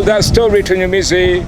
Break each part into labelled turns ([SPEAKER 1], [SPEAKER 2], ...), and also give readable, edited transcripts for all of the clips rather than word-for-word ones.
[SPEAKER 1] that story tunyumize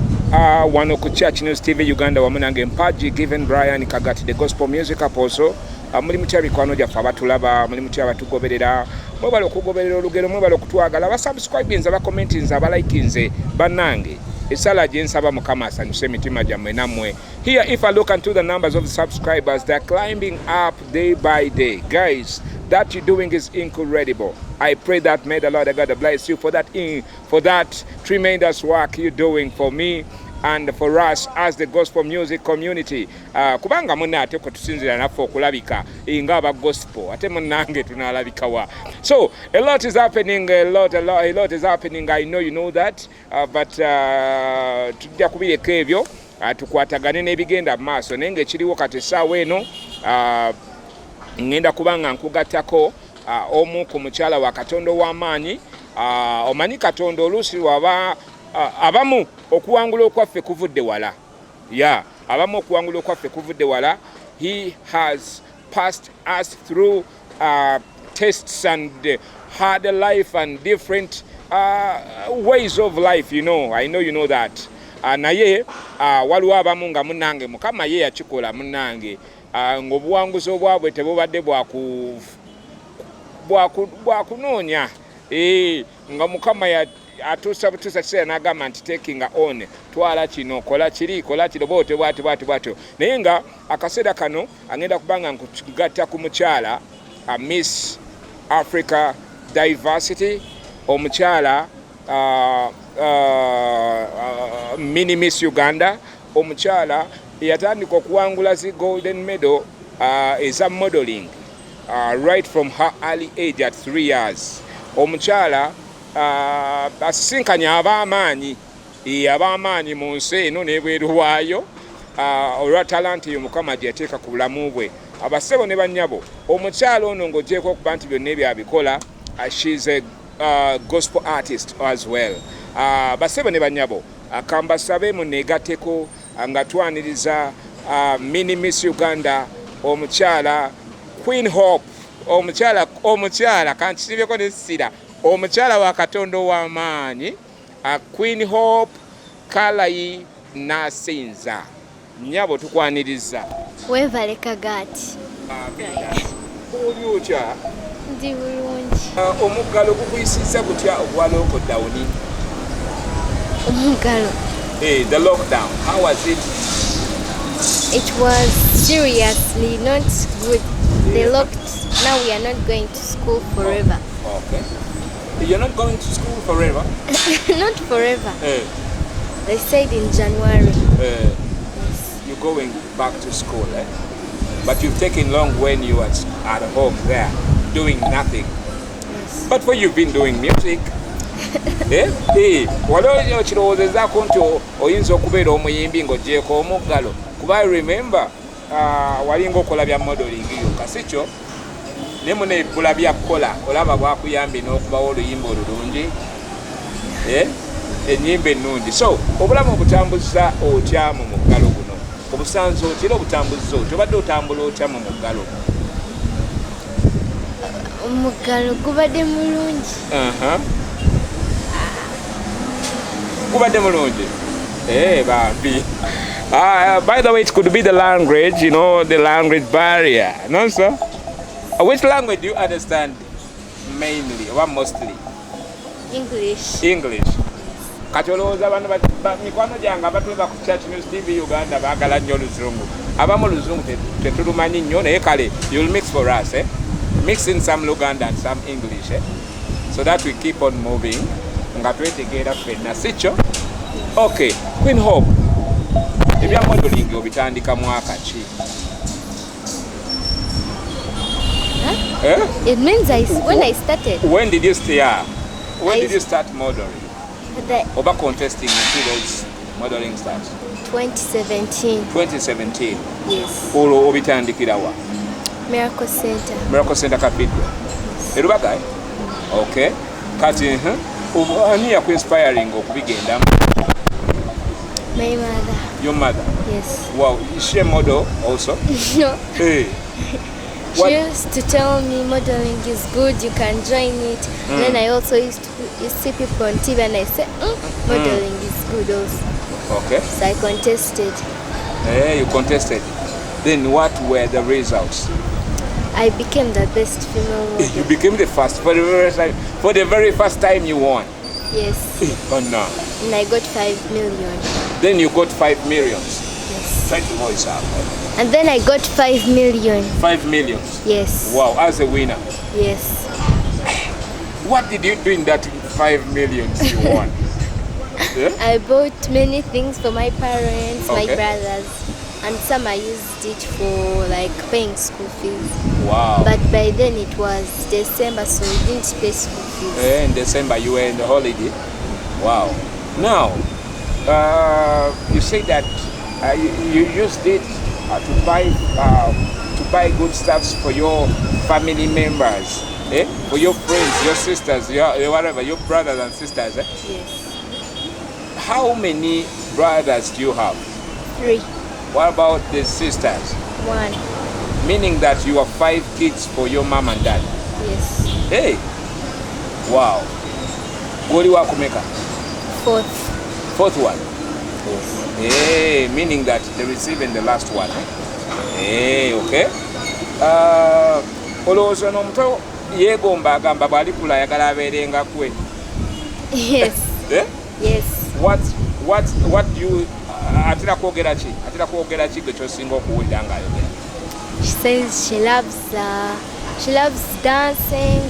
[SPEAKER 1] wano ku Church News TV Uganda wamu nange Mpaji Given Brian Kagati the Gospel Music Apostle. Muli mutya bikwano gyaffe abatulaba, muli mutya abatugoberera, mwebale okugoberera olugero, mwebale okutwagala, abasubscribinze, abakommentinze, abalikinze bannange. Esala gyensaba Mukama asanyuse emitima gyammwe nammwe. Here, if I look into the numbers of the subscribers, they're climbing up day by day. Guys, that you're doing is incredible. I pray that may the Lord God bless you for that tremendous work you're doing for me and for us as the gospel music community. Kubanga muna ate ko tusinzira naffe okulabika nga aba gospel ate munange tunalabika wa. So a lot is happening, a lot is happening. I know you know that, but tujja kubireka ebyo tukwatagane n'ebigenda maaso nenge kiriwo kati essaawa eno ngenda kubanga nkugattako omu ku mukyala wa Katonda w'amaanyi. Omanyi Katonda oluusi waba abamu okuwangula okwaffe kuvudde wala. Abamu okuwangula okwaffe kuvudde wala. He has passed us through tests and hard life and different ways of life, you know. I know you know that. Naye waliwo abamu nga munnange Mukama ye yakikola munnange ng'obuwanguzi obwabwe tebubadde bwakunoonya nga Mukama atuusa butuusa kiseera n'agamba nti taking on twala kino kola kiri kola kino bw'otyo bw'atyo naye nga akaseera kano agenda kubanga nkugatta ku mukyala Miss Africa Diversity, omukyala Mini Miss Uganda, omukyala yatandika okuwangula zi golden medal eza modeling right from her early age at 3 years. Omukyala asisinkanya ab'amaanyi mu nsi eno n'ebweru waayo olwa talenti yo Mukama gye yateeka ku bulamu bwe. Abasebo ne bannyabo, omukyala ono ng'ogyeko okuba nti byonna ebyabikola, she's a gospel artist as well. Basebo ne bannyabo, kambasabe muneegatteko nga twaniriza Mini Miss Uganda, omukyala Queen Hope, omukyala kankisibyeko n'essira, omukyala wa Katonda w'amaanyi, Queen Hope Kalayi Nasiinza. Nnyabo tukwaniriza.
[SPEAKER 2] Weevale Kagati.
[SPEAKER 1] Oli otya?
[SPEAKER 2] Ndi bulungi.
[SPEAKER 1] Omuggalo gukuyisizza gutya ogwa lockdown?
[SPEAKER 2] Omuggalo.
[SPEAKER 1] The lockdown, how was it?
[SPEAKER 2] It was seriously not good. They locked. Now we are not going to school forever.
[SPEAKER 1] Okay. You're not going to school forever?
[SPEAKER 2] Not forever. They said in January.
[SPEAKER 1] Yes. You're going back to school, eh? But you've taken long when you are at home there, doing nothing.
[SPEAKER 2] Yes.
[SPEAKER 1] But what you've been doing music. Waliwo kirowoozezaako nti oyinza okubeera omuyimbi ng'oggyeko omuggalo. Kuba I remember walinga okola bya modeling yokka si kyo, ne muneebbula byakukola olaba bwakuyambye n'okubawo oluyimba olulungi, ennyimba ennungi. So obulamu obutambuza otya mu muggalo guno? Obusanze otya era obutambuza otya? Obadde otambula otya mu muggalo?
[SPEAKER 2] Omuggalo gubadde mulungi.
[SPEAKER 1] Gubadde mulungi? Bambi. By the way, it could be the language, you know, the language barrier. No, sir? Which language do you understand mainly or mostly?
[SPEAKER 2] English.
[SPEAKER 1] English. Kati olowooza abantu mikwano gyange abatulaba ku Church News TV Uganda baagala nnyo Oluzungu. Abamu Oluzungu tetulumanyi nnyo naye kale you'll mix for us, eh? Mix in some Luganda and some English, eh? So that we keep on moving. Nga twetegeera ffenna si kyo? Okay, Queen Hope. Ebya modeling obitandika mwaka ki?
[SPEAKER 2] It means when I started.
[SPEAKER 1] When did you start? When did you start modeling? Oba contesting until those modeling starts?
[SPEAKER 2] 2017.
[SPEAKER 1] 2017.
[SPEAKER 2] Yes.
[SPEAKER 1] Olwo obitandikira wa?
[SPEAKER 2] Miracle Center.
[SPEAKER 1] Miracle Center Cathedral. Erubaga? Okay. Kati ani yaku-inspiring okubigendamu?
[SPEAKER 2] My mother.
[SPEAKER 1] Your mother?
[SPEAKER 2] Yes.
[SPEAKER 1] Wow, is she a model also?
[SPEAKER 2] No.
[SPEAKER 1] Hey.
[SPEAKER 2] She used to tell me modeling is good, you can join it. Then I also used to see people on TV and I said, modeling is good also.
[SPEAKER 1] Okay.
[SPEAKER 2] So I contested.
[SPEAKER 1] You contested. Then what were the results?
[SPEAKER 2] I became the best female model.
[SPEAKER 1] You became the first for the very time. For the very first time you won.
[SPEAKER 2] Yes.
[SPEAKER 1] Oh no.
[SPEAKER 2] And I got 5 million.
[SPEAKER 1] Then you got 5 millions.
[SPEAKER 2] Yes.
[SPEAKER 1] Try to voice up.
[SPEAKER 2] And then I got 5 million.
[SPEAKER 1] 5 millions.
[SPEAKER 2] Yes.
[SPEAKER 1] Wow, as a winner.
[SPEAKER 2] Yes.
[SPEAKER 1] What did you do in that 5 millions you won? Yeah?
[SPEAKER 2] I bought many things for my parents, my
[SPEAKER 1] Okay.
[SPEAKER 2] brothers, and some I used it for like paying school fees.
[SPEAKER 1] Wow.
[SPEAKER 2] But by then it was December, so we didn't pay school fees.
[SPEAKER 1] In December you were in the holiday. Wow. Now, you say that you used it to buy good stuffs for your family members, for your friends, your sisters, whatever, your brothers and sisters.
[SPEAKER 2] Yes.
[SPEAKER 1] How many brothers do you have?
[SPEAKER 2] 3.
[SPEAKER 1] What about the sisters?
[SPEAKER 2] 1.
[SPEAKER 1] Meaning that you have 5 kids for your mom and dad.
[SPEAKER 2] Yes.
[SPEAKER 1] Hey! Wow. Goli wa kumeka?
[SPEAKER 2] 4th.
[SPEAKER 1] 4th one?
[SPEAKER 2] Yes.
[SPEAKER 1] Hey, meaning that they receive in the last one. Hey, okay. Olowooza n'omuto yeegomba agamba bw'alikula ayagala abeerenga kwe.
[SPEAKER 2] Yes.
[SPEAKER 1] Eh?
[SPEAKER 2] Yes.
[SPEAKER 1] What do you atira kwogera ki? Atira kwogera ki gwe ky'osinga okuwulira ng'ayogera?
[SPEAKER 2] She says she loves dancing.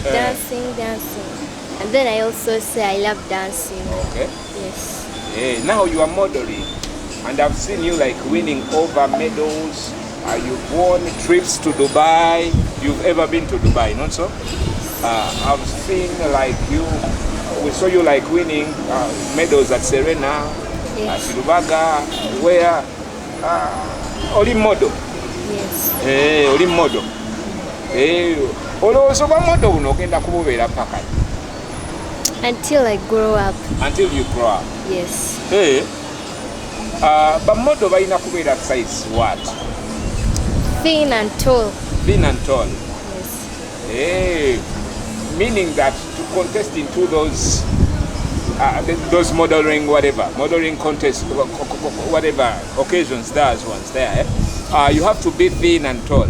[SPEAKER 2] And then I also say I love dancing.
[SPEAKER 1] Okay.
[SPEAKER 2] Yes.
[SPEAKER 1] Hey, now you are modeling, and I've seen you like winning over medals. You've won trips to Dubai. You've ever been to Dubai, not so? I've seen like you. We saw you like winning medals at Serena,
[SPEAKER 2] Yes.
[SPEAKER 1] at Lubaga, where oli model.
[SPEAKER 2] Yes.
[SPEAKER 1] Hey, oli model. Hey, olowooza oba model buno ogenda kububeera paka
[SPEAKER 2] Until I grow up.
[SPEAKER 1] until you grow up.
[SPEAKER 2] Yes.
[SPEAKER 1] Hey, but model balina kubeera size what?
[SPEAKER 2] Thin and tall.
[SPEAKER 1] Thin and tall.
[SPEAKER 2] Yes.
[SPEAKER 1] Hey, meaning that to contest into those modeling contests, whatever occasions there's ones there, you have to be thin and tall.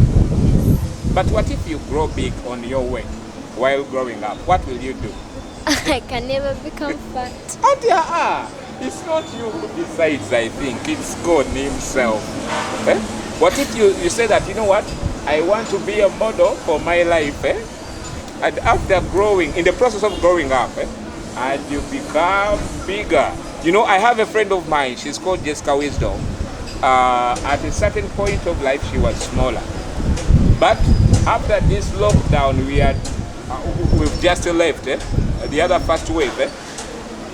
[SPEAKER 1] But what if you grow big on your way while growing up? What will you do?
[SPEAKER 2] I can never become fat.
[SPEAKER 1] It's not you who decides, I think. It's God himself. What if you say that, you know what, I want to be a model for my life, and after growing, in the process of growing up, and you become bigger. You know, I have a friend of mine, she's called Jessica Wisdom. At a certain point of life, she was smaller. But after this lockdown, we've just left, the other first wave,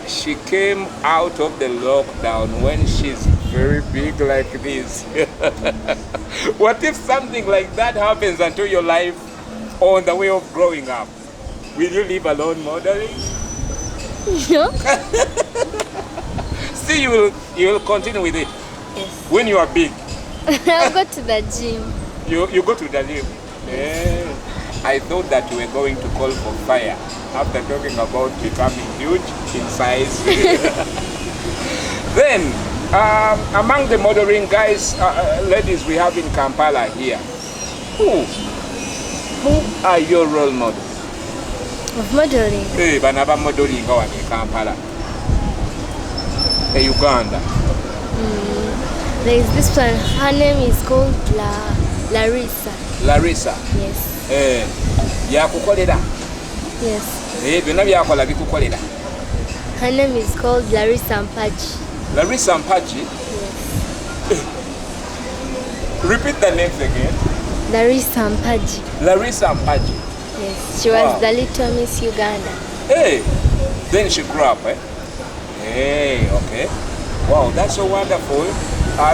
[SPEAKER 1] she came out of the lockdown when she's very big like this. What if something like that happens until your life on the way of growing up? Will you live alone modeling?
[SPEAKER 2] No?
[SPEAKER 1] Still, you will continue with it.
[SPEAKER 2] Yes.
[SPEAKER 1] When you are big,
[SPEAKER 2] I'll go to the gym.
[SPEAKER 1] you go to the gym. Yeah. I thought that you were going to call for fire after talking about becoming huge in size. Then, among the modeling guys, ladies we have in Kampala here, who are your role models?
[SPEAKER 2] Of modeling.
[SPEAKER 1] Hey, banaba modeling go in Kampala, Uganda.
[SPEAKER 2] There is this one. Her name is called Larissa.
[SPEAKER 1] Larissa.
[SPEAKER 2] Yes.
[SPEAKER 1] Yakukolera.
[SPEAKER 2] Yes.
[SPEAKER 1] Byonna byakola bikukolera.
[SPEAKER 2] Her name is called Larissa Mpaji.
[SPEAKER 1] Larissa Mpaji.
[SPEAKER 2] Yes.
[SPEAKER 1] Repeat the names again.
[SPEAKER 2] Larissa Mpaji.
[SPEAKER 1] Larissa Mpaji.
[SPEAKER 2] Yes. She was the little Miss Uganda.
[SPEAKER 1] Hey, then she grew up, Hey, okay. Wow, that's so wonderful.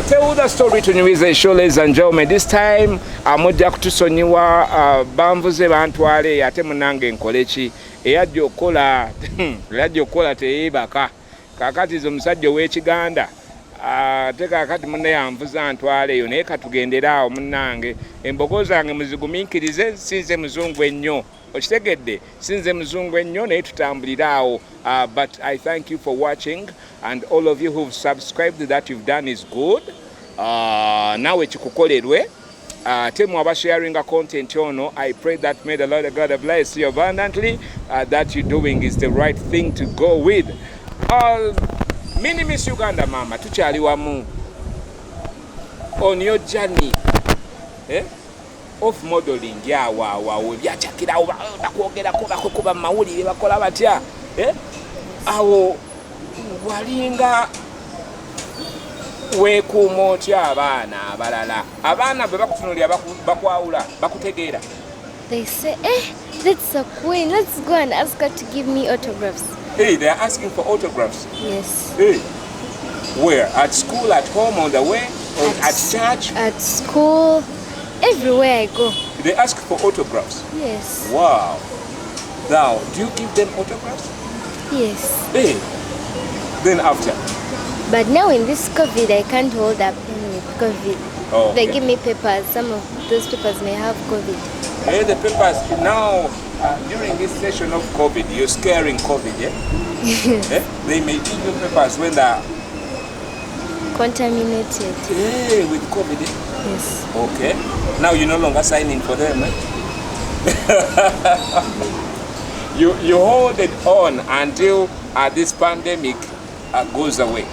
[SPEAKER 1] Tell the story to Nasiinza show, ladies and gentlemen. This time, mujja kutusonyiwa banvuze bantwale ate munange nkoleki eyajja okola teyeebaka kakati zo musajja w'Ekiganda ate kaakati munne yanvuza ntwaleeyo naye katugenderaawo munnange embogo zange muzigumiikirize sinze muzungu ennyo okitegedde sinze muzungu ennyo naye tutambuliraawo but I thank you for watching and all of you who've subscribed that you've done is good naawe kikukolerwe ate mwaba sharinga content ono I pray that may the Lord God bless you abundantly that you're doing is the right thing to go with. Mini Miss Uganda mama tukyali wamu on your journey of modeling yawawe byachakirawo bakwogerako bakuba mawulire bakola batya awo walinga weekuuma otya abaana abalala abaana bwe bakutunulira bakwawula bakutegeera
[SPEAKER 2] They say, that's a queen. Let's go and ask her to give me autographs.
[SPEAKER 1] Hey, they're asking for autographs.
[SPEAKER 2] Yes.
[SPEAKER 1] Hey, where? At school, at home, on the way, or at church?
[SPEAKER 2] At school, everywhere I go.
[SPEAKER 1] They ask for autographs.
[SPEAKER 2] Yes.
[SPEAKER 1] Wow. Now, do you give them autographs?
[SPEAKER 2] Yes.
[SPEAKER 1] Hey. Then after?
[SPEAKER 2] But now in this COVID, I can't hold up with COVID.
[SPEAKER 1] Oh, okay.
[SPEAKER 2] They give me papers. Some of those papers may have COVID.
[SPEAKER 1] Hey, the papers now, during this session of COVID, you're scaring COVID, yeah? They may give you papers when they're
[SPEAKER 2] contaminated.
[SPEAKER 1] Hey, with COVID,
[SPEAKER 2] Yes.
[SPEAKER 1] Okay. Now you're no longer signing for them, eh? You hold it on until this pandemic goes away.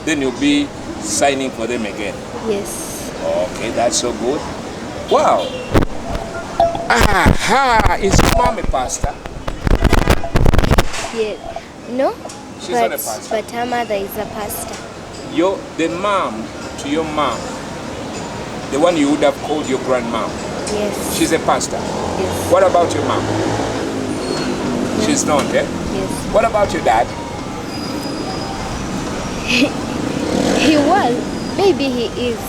[SPEAKER 1] Then you'll be signing for them again.
[SPEAKER 2] Yes.
[SPEAKER 1] Okay, that's so good. Wow. Aha, is your mom a pastor?
[SPEAKER 2] Yeah. No.
[SPEAKER 1] She's not a pastor.
[SPEAKER 2] But her mother is a pastor.
[SPEAKER 1] The mom to your mom, the one you would have called your grandmom.
[SPEAKER 2] Yes.
[SPEAKER 1] She's a pastor.
[SPEAKER 2] Yes.
[SPEAKER 1] What about your mom?
[SPEAKER 2] No.
[SPEAKER 1] She's not, eh?
[SPEAKER 2] Yes.
[SPEAKER 1] What about your dad?
[SPEAKER 2] He was. Maybe he is.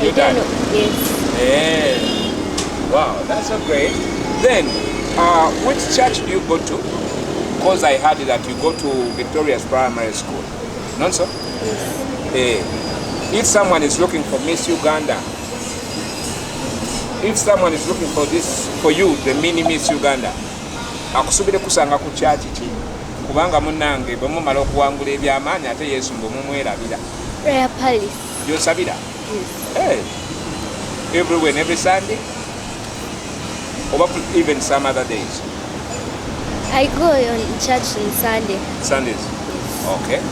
[SPEAKER 1] Your
[SPEAKER 2] I
[SPEAKER 1] dad?
[SPEAKER 2] don't know. Yes.
[SPEAKER 1] Yeah. Wow, that's so great. Then, which church do you go to? Because I heard that you go to Victoria's Primary School. Not so?
[SPEAKER 2] Yes.
[SPEAKER 1] If someone is looking for Miss Uganda, if someone is looking for this, for you, the mini Miss Uganda, akusubire kusanga ku church ki kubanga munnange bwe mumala okuwangula ebyamaanyi ate Yesu mbu mumwerabira.
[SPEAKER 2] Prayer Palace.
[SPEAKER 1] Gyosabira?
[SPEAKER 2] Yes.
[SPEAKER 1] Hey. Everywhere, every Sunday? Or even some other days?
[SPEAKER 2] I go on church on Sunday.
[SPEAKER 1] Sundays? Okay.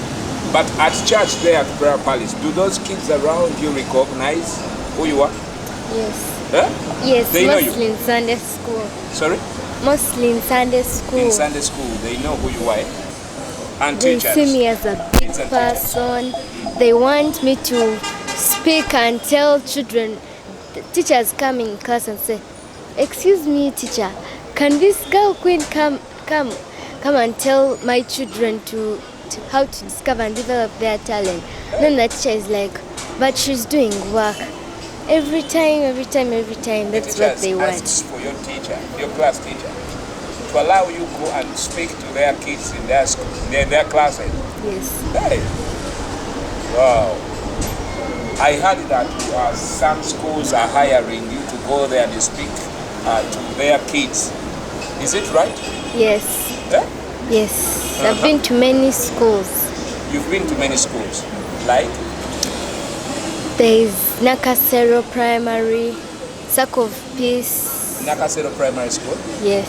[SPEAKER 1] But at church there at Prayer Palace, do those kids around you recognize who you are?
[SPEAKER 2] Yes.
[SPEAKER 1] Huh?
[SPEAKER 2] Yes,
[SPEAKER 1] They know
[SPEAKER 2] mostly
[SPEAKER 1] you?
[SPEAKER 2] in Sunday school.
[SPEAKER 1] Sorry?
[SPEAKER 2] Mostly in Sunday school.
[SPEAKER 1] In Sunday school, they know who you are. And
[SPEAKER 2] They
[SPEAKER 1] teachers.
[SPEAKER 2] see me as a big
[SPEAKER 1] Kids and
[SPEAKER 2] person. They want me to speak and tell children. The teachers come in class and say, "Excuse me, teacher, can this girl queen come and tell my children to how to discover and develop their talent?" Then the teacher is like, "But she's doing work." Every time. That's
[SPEAKER 1] The
[SPEAKER 2] what they want.
[SPEAKER 1] asks for your teacher, your class teacher, to allow you go and speak to their kids in their school, in their classes.
[SPEAKER 2] Yes.
[SPEAKER 1] Hey. Wow. I heard that some schools are hiring you to go there and speak to their kids. Is it right?
[SPEAKER 2] Yes.
[SPEAKER 1] Yeah?
[SPEAKER 2] Yes. I've been to many schools.
[SPEAKER 1] You've been to many schools. Like?
[SPEAKER 2] There is Nakasero Primary, Circle of Peace.
[SPEAKER 1] Nakasero Primary School?
[SPEAKER 2] Yes.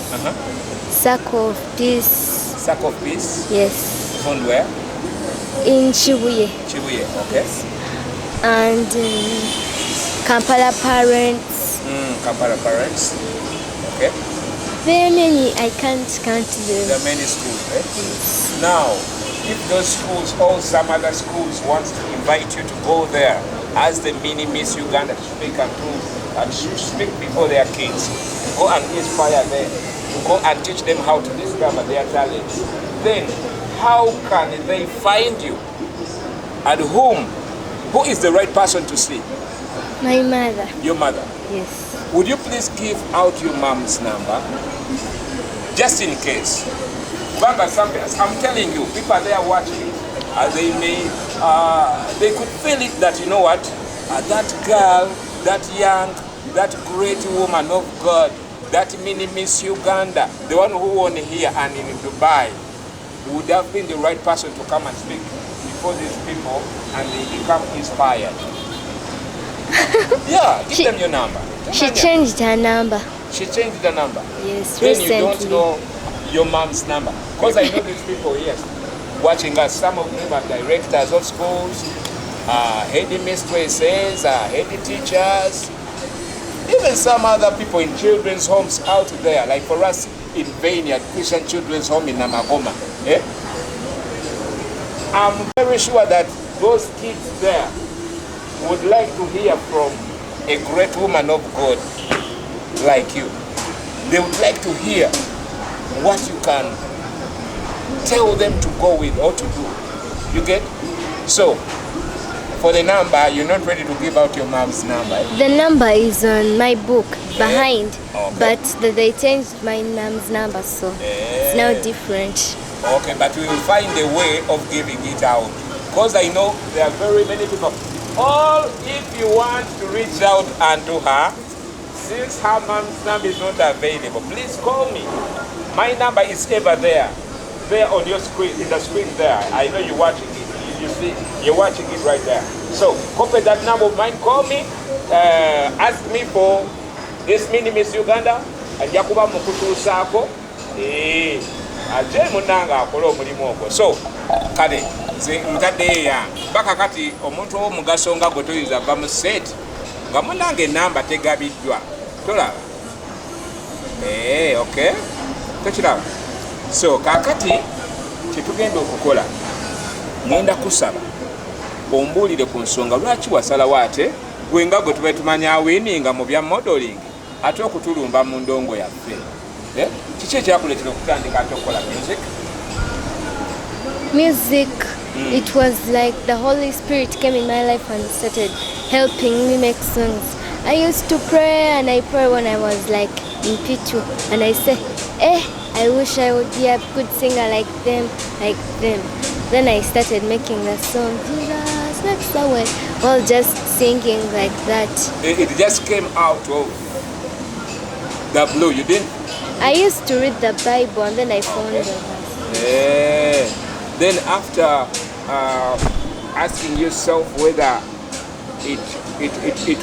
[SPEAKER 2] Circle of Peace.
[SPEAKER 1] Circle of Peace?
[SPEAKER 2] Yes.
[SPEAKER 1] Found where?
[SPEAKER 2] In Chibuye.
[SPEAKER 1] Chibuye, okay.
[SPEAKER 2] And Kampala Parents.
[SPEAKER 1] Kampala Parents. Okay.
[SPEAKER 2] There are many, I can't count them.
[SPEAKER 1] There are many schools, right? Yes. Now, if those schools or some other schools want to invite you to go there as the mini Miss Uganda to speak and prove and speak before their kids, go and inspire them, go and teach them how to discover their talents, then how can they find you? And who is the right person to see?
[SPEAKER 2] My mother.
[SPEAKER 1] Your mother?
[SPEAKER 2] Yes.
[SPEAKER 1] Would you please give out your mom's number? Just in case. But I'm telling you, people are there watching. They may they could feel it that, you know what, that girl, that young, that great woman of God, that mini Miss Uganda, the one who won here and in Dubai, would have been the right person to come and speak before these people, and they become inspired. Yeah, give them your number.
[SPEAKER 2] She changed her number.
[SPEAKER 1] She changed the number.
[SPEAKER 2] Yes,
[SPEAKER 1] then
[SPEAKER 2] recently.
[SPEAKER 1] You don't know your mom's number. Because I know these people here watching us. Some of them are directors of schools, head mistresses, head teachers, even some other people in children's homes out there. Like for us in Vineyard Christian Children's Home in Namagoma. Eh? I'm very sure that those kids there would like to hear from a great woman of God like you. They would like to hear what you can tell them to go with or to do. You get? So, for the number, you're not ready to give out your mom's number.
[SPEAKER 2] The number is on my book behind,
[SPEAKER 1] okay.
[SPEAKER 2] But they changed my mom's number, so it's now different.
[SPEAKER 1] Okay, but we will find a way of giving it out. Because I know there are very many people. All if you want to reach out unto her, since her mom's number is not available, please call me. My number is ever there on your screen, in the screen there. I know you're watching it. You see, you're watching it right there. So, copy that number of mine. Call me. Ask me for this mini Miss Uganda. Ajakuba mukutusako. Ajay munanga akola omulimu ogwo. So, kale mutadde ya baka kati omuntu omugaso nga gwe toyinza va mu set nga munange enamba tegabiddwa tolaba. Okay, tekiraba. So kakati kyetugenda okukola, ngenda kusaba ombuulire ku nsonga lwaki wasalawo ate gwe nga gwe tuba tumanya awiininga mu bya modeling ate okutulumba mu ndongo yaffe. Kiki ekyakuleetera okutandika ate okukola
[SPEAKER 2] music? It was like the Holy Spirit came in my life and started helping me make songs. I used to pray, and I pray when I was like in P2, and I say, I wish I would be a good singer like them. Then I started making the song, Jesus, that's the way. Well, just singing like that.
[SPEAKER 1] It just came out of the blue, you didn't?
[SPEAKER 2] I used to read the Bible, and then I found the verse.
[SPEAKER 1] Then after asking yourself whether it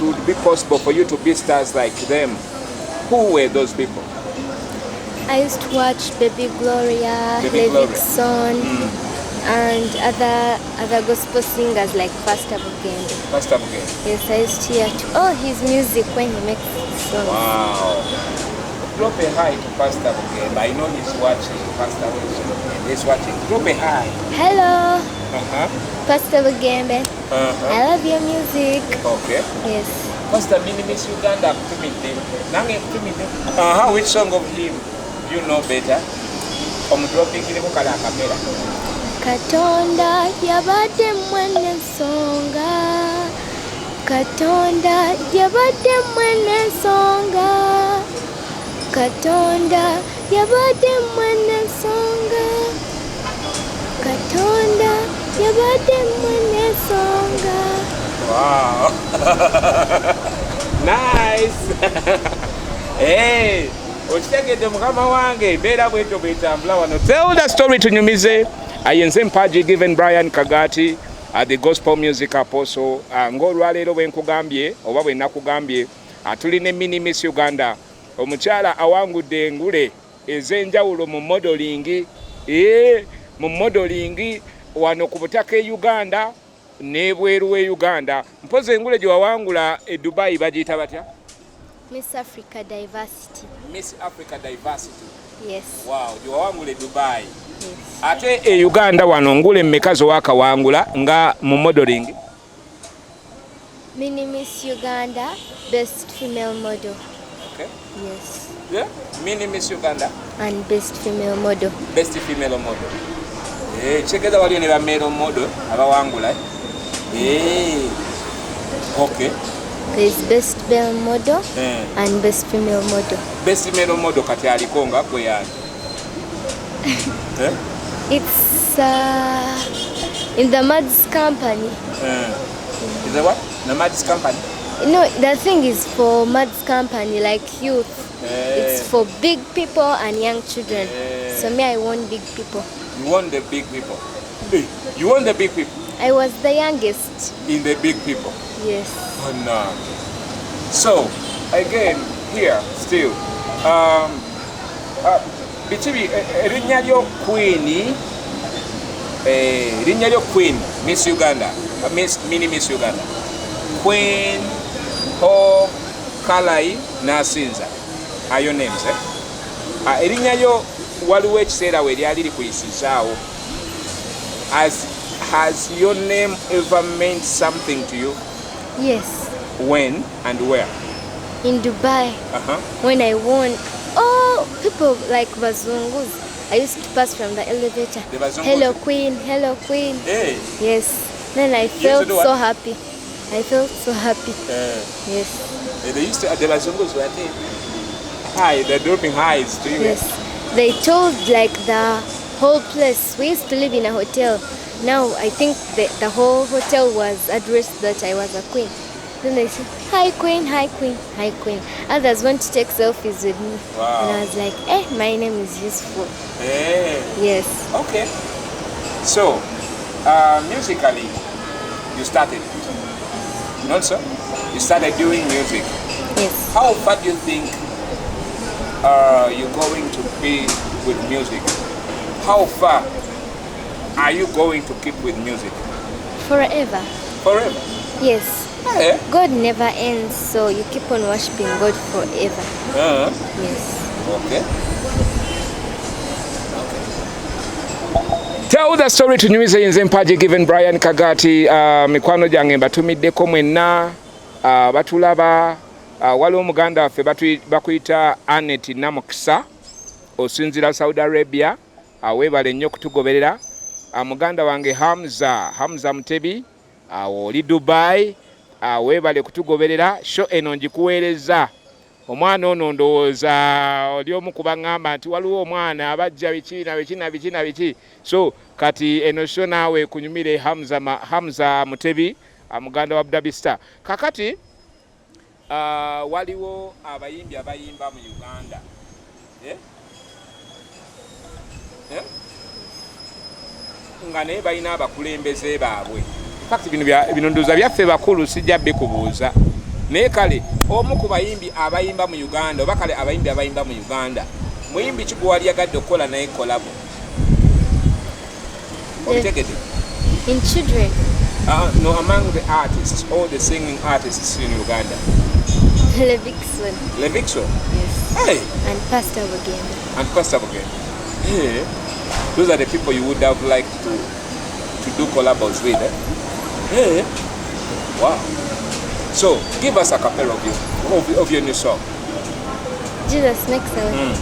[SPEAKER 1] would be possible for you to be stars like them, who were those people?
[SPEAKER 2] I used to watch Baby Gloria, Levickson, and other gospel singers like Pastor Bugenda.
[SPEAKER 1] Pastor Bugenda.
[SPEAKER 2] Yes, I used to hear his music when he makes songs.
[SPEAKER 1] Wow. Drop a hi to Pastor Bugenda. I know he's watching. Pastor Bugenda is watching. Drop a hi.
[SPEAKER 2] Hello. Pastor Bugenda. I love your music.
[SPEAKER 1] Okay.
[SPEAKER 2] Yes.
[SPEAKER 1] Pastor Mini Miss Uganda which song of him do you know better?
[SPEAKER 2] Katonda yabadde mwene nsonga. Katonda yabadde mwene nsonga. Katonda yabadde mwene nsonga. Katonda yabadde mwene nsonga.
[SPEAKER 1] Wow. Nice. Hey, okitegedde mukama wange embeera bwetyo bwetambula wano. Tell the story tunyumize. Ayenze mpaji given Brian Kagati the gospel music apostle. Ng'olwaleero bwe nkugambye oba bwe nakugambye tulina mini Miss Uganda omukyala awangudde engule ez'enjawulo mu modeling. Mu modeling wano ku butaka e Uganda n'ebweru we Uganda. Mpozi engule gye wawangula e Dubai bagiyita batya?
[SPEAKER 2] Miss Africa Diversity.
[SPEAKER 1] Miss Africa Diversity.
[SPEAKER 2] Yes.
[SPEAKER 1] Wow, gye wawangula e Dubai.
[SPEAKER 2] Yes.
[SPEAKER 1] Ate e Uganda wano ngule mmeka zo wakawangula nga mu modeling?
[SPEAKER 2] Mini Miss Uganda, best female model.
[SPEAKER 1] Okay.
[SPEAKER 2] Yes.
[SPEAKER 1] Yeah? Mini Miss Uganda?
[SPEAKER 2] And best female model.
[SPEAKER 1] Best female model. Chekeza waliyo ne ba male model abawangula. Okay.
[SPEAKER 2] There's best male model and best female model.
[SPEAKER 1] Best female model kati aliko nga gwe yani.
[SPEAKER 2] It's In the Mads company.
[SPEAKER 1] Is that what? The Mads company?
[SPEAKER 2] No, the thing is for Mads company, like youth. It's for big people and young children. So me, I want big people.
[SPEAKER 1] You want the big people? Hey, you want the big people?
[SPEAKER 2] I was the youngest.
[SPEAKER 1] In the big people?
[SPEAKER 2] Yes.
[SPEAKER 1] Oh no. So, again, here, still. Bichibi, erinnya lyo Queen, Miss Uganda, Mini Miss Uganda. Queen or Kalayi Nasiinza are your names, eh? Erinnya lyo waliwo ekiseera we lyali likuyisizaawo. Has your name ever meant something to you?
[SPEAKER 2] Yes.
[SPEAKER 1] When and where?
[SPEAKER 2] In Dubai. When I won. Oh, people like Bazungus. I used to pass from the elevator. Hello, Queen. Hello, Queen.
[SPEAKER 1] Hey.
[SPEAKER 2] Yes. Then I felt so happy. I felt so happy. Yes.
[SPEAKER 1] They used to, the Bazungus were high, they're dropping highs to you.
[SPEAKER 2] Yes. They told like the whole place. We used to live in a hotel. Now I think the whole hotel was addressed that I was a queen. Then they said, hi Queen, hi Queen, hi Queen. Others want to take selfies with me.
[SPEAKER 1] Wow.
[SPEAKER 2] And I was like, my name is useful. Yes.
[SPEAKER 1] Okay. So, musically, you started. Not so? You started doing music.
[SPEAKER 2] Yes.
[SPEAKER 1] How far do you think you're going to be with music? How far are you going to keep with music?
[SPEAKER 2] Forever.
[SPEAKER 1] Forever?
[SPEAKER 2] Yes.
[SPEAKER 1] Yeah.
[SPEAKER 2] God never ends, so you keep on worshiping God forever. Yes.
[SPEAKER 1] Okay. Tell the story to Nasiinza Mpaji given Brian Kagati. Mikwano jange mbatumiddeko mwenna batulaba waliwo muganda waffe bakuyita Anet Namukisa osinzira Saudi Arabia. Weebale nnyo kutugoberera. Muganda wange Hamza Mutebi oli Dubai. Weebale kutugoberera. Show eno njikuweereza. Omwana ono ndowooza oli omu kubaŋŋamba nti waliwo omwana abajja biki. So kati eno show naawe kunyumire Hamza Mutebi muganda wa Abu Star. Kakati waliwo abayimbi abayimba mu Uganda. Nga naye balina abakulembeze baabwe. Fakti bino ndowooza byaffe bakulu sijja bikubuuza. Naye kale omu ku bayimbi abayimba mu Uganda oba kale abayimbi abayimba mu Uganda muyimbi ki gwe wali yagadde okukola naye kolabo? Obitegedde?
[SPEAKER 2] In children?
[SPEAKER 1] No, among the artists, all the singing artists in Uganda. Levixon?
[SPEAKER 2] Yes.
[SPEAKER 1] Hey!
[SPEAKER 2] And Pastor Bugenda.
[SPEAKER 1] Hey! Those are the people you would have liked to do collabos with, eh? Hey! Wow. So, give us a cappella of your new song.
[SPEAKER 2] Jesus makes a way.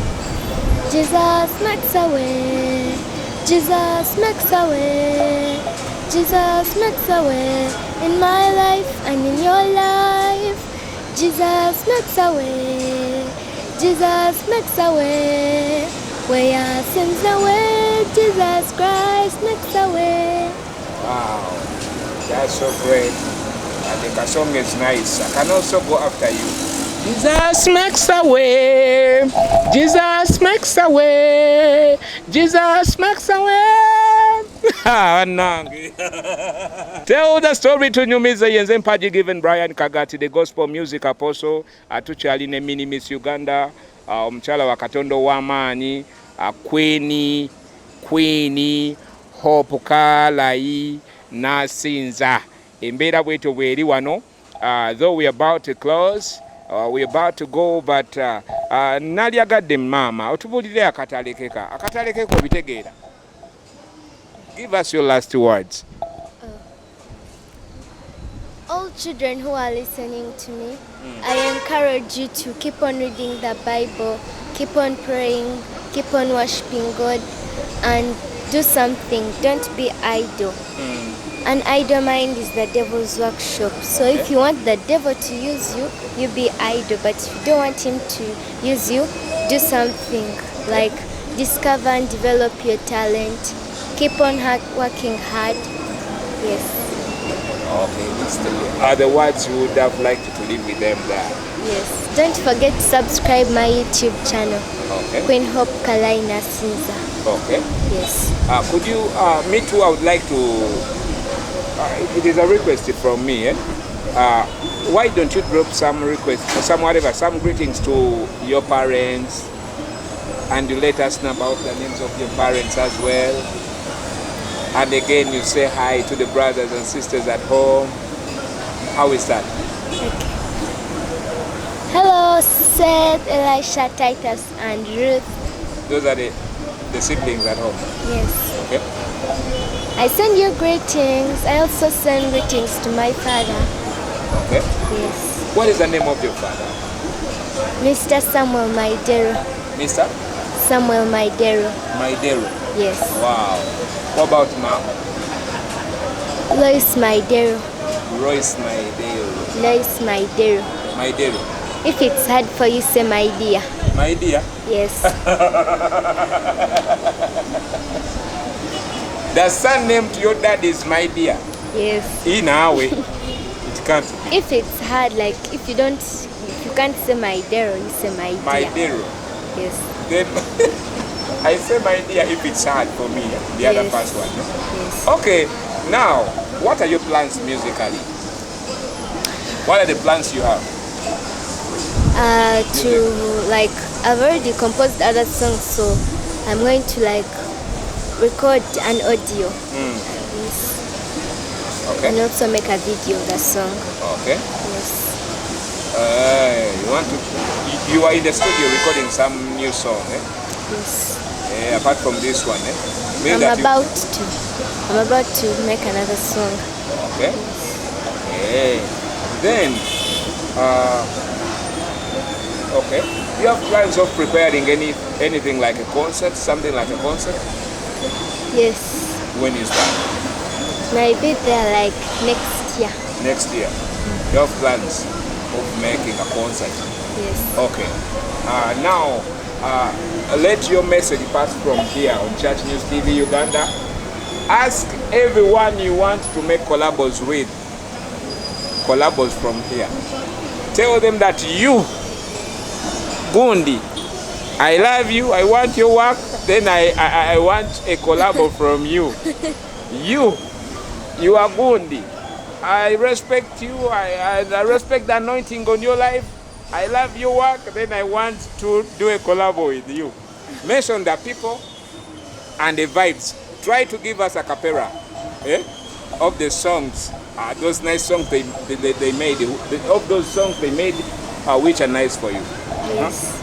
[SPEAKER 2] Jesus makes a way. Jesus makes a way. Jesus makes a way in my life and in your life. Jesus makes a way. Jesus makes a way. Where your sins away, Jesus Christ makes a way.
[SPEAKER 1] Wow, that's so great. I think a song is nice. I can also go after you. Jesus makes a way. Jesus makes a way. Jesus makes a way. Tell the story to Nasiinza Mpaji given Brian Kagati, the gospel music apostle. Atukyali ne Mini Miss Uganda. Omukyala wa Katonda w'amaanyi. Queen Hope Kalayi Nasiinza. Embeera bwetyo bweri wano. Though we are about to close, we are about to go, but nali agadde mama otubulire akatalekeka obitegeera. Give us your last words.
[SPEAKER 2] All children who are listening to me, I encourage you to keep on reading the Bible, keep on praying, keep on worshiping God, and do something. Don't be idle. An idle mind is the devil's workshop. So if you want the devil to use you, you be idle. But if you don't want him to use you, do something. Like discover and develop your talent. Keep on working hard. Yes.
[SPEAKER 1] Okay, which are the words you would have liked to leave with them there?
[SPEAKER 2] Yes. Don't forget to subscribe my YouTube channel.
[SPEAKER 1] Okay.
[SPEAKER 2] Queen Hope Kalayi Nasiinza.
[SPEAKER 1] Okay.
[SPEAKER 2] Yes.
[SPEAKER 1] Could you, me too, I would like to, it is a request from me, why don't you drop some requests, some greetings to your parents, and you let us know about the names of your parents as well. And again, you say hi to the brothers and sisters at home. How is that?
[SPEAKER 2] Okay. Hello, Seth, Elisha, Titus, and Ruth.
[SPEAKER 1] Those are the siblings at home.
[SPEAKER 2] Yes.
[SPEAKER 1] Okay.
[SPEAKER 2] I send you greetings. I also send greetings to my father.
[SPEAKER 1] Okay.
[SPEAKER 2] Yes.
[SPEAKER 1] What is the name of your father?
[SPEAKER 2] Mr. Samuel Maidero.
[SPEAKER 1] Mr.
[SPEAKER 2] Samuel Maidero.
[SPEAKER 1] Maidero.
[SPEAKER 2] Yes.
[SPEAKER 1] Wow. What about mom?
[SPEAKER 2] Lois Maidero.
[SPEAKER 1] Royce Maidero.
[SPEAKER 2] Lois Maidero.
[SPEAKER 1] Maidero.
[SPEAKER 2] If it's hard for you, say my dear.
[SPEAKER 1] My dear?
[SPEAKER 2] Yes.
[SPEAKER 1] The son name to your dad is my dear?
[SPEAKER 2] Yes.
[SPEAKER 1] In our way. It can't be.
[SPEAKER 2] If it's hard, like if you can't say my dear, you say my dear.
[SPEAKER 1] Maidero.
[SPEAKER 2] Yes.
[SPEAKER 1] Then I say my dear if it's hard for me, the other first one. No?
[SPEAKER 2] Yes.
[SPEAKER 1] Okay, now, what are your plans musically? What are the plans you have?
[SPEAKER 2] I've already composed other songs, so I'm going to record an audio. Yes.
[SPEAKER 1] Okay.
[SPEAKER 2] And also make a video of the song.
[SPEAKER 1] Okay.
[SPEAKER 2] Yes.
[SPEAKER 1] You are in the studio recording some new song, eh?
[SPEAKER 2] Yes.
[SPEAKER 1] Apart from this one, eh?
[SPEAKER 2] I'm about to make another song.
[SPEAKER 1] Okay. Then, okay. You have plans of preparing anything like a concert, something like a concert?
[SPEAKER 2] Yes.
[SPEAKER 1] When is that?
[SPEAKER 2] Maybe they're next year.
[SPEAKER 1] Next year. You have plans of making a concert?
[SPEAKER 2] Yes.
[SPEAKER 1] Okay. Now, let your message pass from here on Church News TV Uganda. Ask everyone you want to make collabos with. Collabos from here. Tell them that you, Gundi, I love you, I want your work, then I want a collabo from you. You are Gundi. I respect you, I respect the anointing on your life. I love your work, then I want to do a collabo with you. Mention the people and the vibes. Try to give us a cappella of the songs, those nice songs they made, of those songs they made which are nice for you.
[SPEAKER 2] Yes.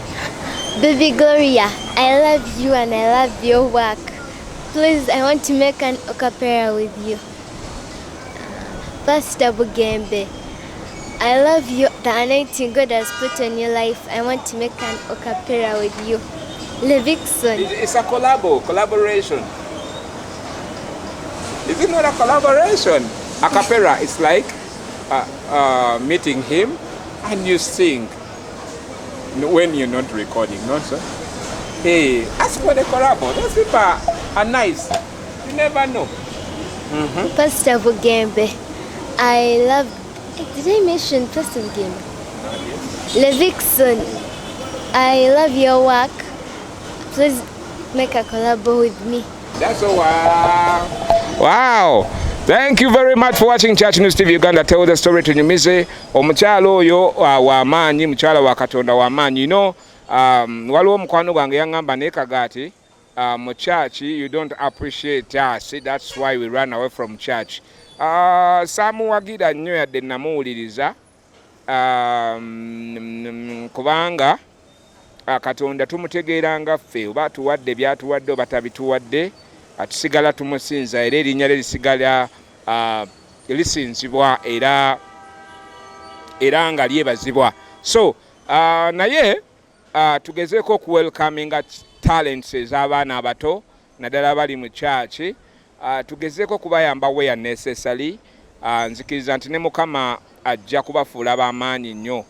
[SPEAKER 2] Baby Gloria, I love you and I love your work. Please, I want to make an acapella with you. Pastor Bugembe, I love you, the anointing God has put on your life. I want to make an acapella with you. Levikson.
[SPEAKER 1] It's a collaboration. Is it not a collaboration? A cappella, it's like meeting him and you sing when you're not recording, not so? Hey, ask for the collabo. Those people are nice. You never know.
[SPEAKER 2] Pastor Bugembe, I love. Did I mention Pastor Bugembe? Levikson, I love your work. Please make a collabo with me.
[SPEAKER 1] That's all. Wow. Thank you very much for watching Church News TV Uganda. Tell the story to Nyumize. Omukyalo oyo w'amaanyi, mukyala wa Katonda w'amaanyi. You know, waliwo mukwano gwange yangamba nekagati mu church you don't appreciate us. That's why we run away from church. Saamuwagira nnyo yadde namuwuliriza kubanga Katonda tumutegeera nga ffe oba tuwadde byatuwadde oba tabituwadde atusigala tumusinza era erinnya lye lisigala lisinzibwa era nga lyebazibwa. So naye tugezeeko okuwelcaminga talents ez'abaana abato naddala bali mu church. Tugezeeko kubayamba where necessary. Nzikiriza nti ne Mukama ajja kubafuula b'amaanyi nnyo.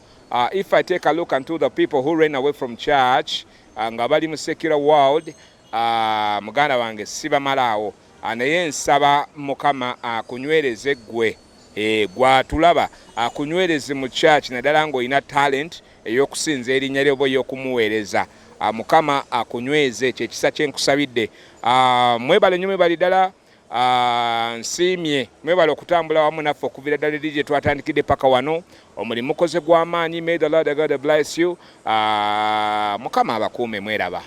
[SPEAKER 1] If I take a look into the people who ran away from church nga bali mu secular world, muganda wange sibamalaawo. naye nsaba Mukama akunywereze gwe gwatulaba akunywereze mu church naddala ng'olina talent ey'okusinza erinnya lye oba ey'okumuweereza. Mukama akunyweze, ekyo ekisa kye nkusabidde. Mwebale nnyo, mwebale ddala. Nsiimye, mwebale okutambula wamu naffe okuviira ddala eri gye twatandikidde paka wano. Omulimu mukoze gw'amaanyi. May the Lord God bless you. Mukama abakuume, mweraba.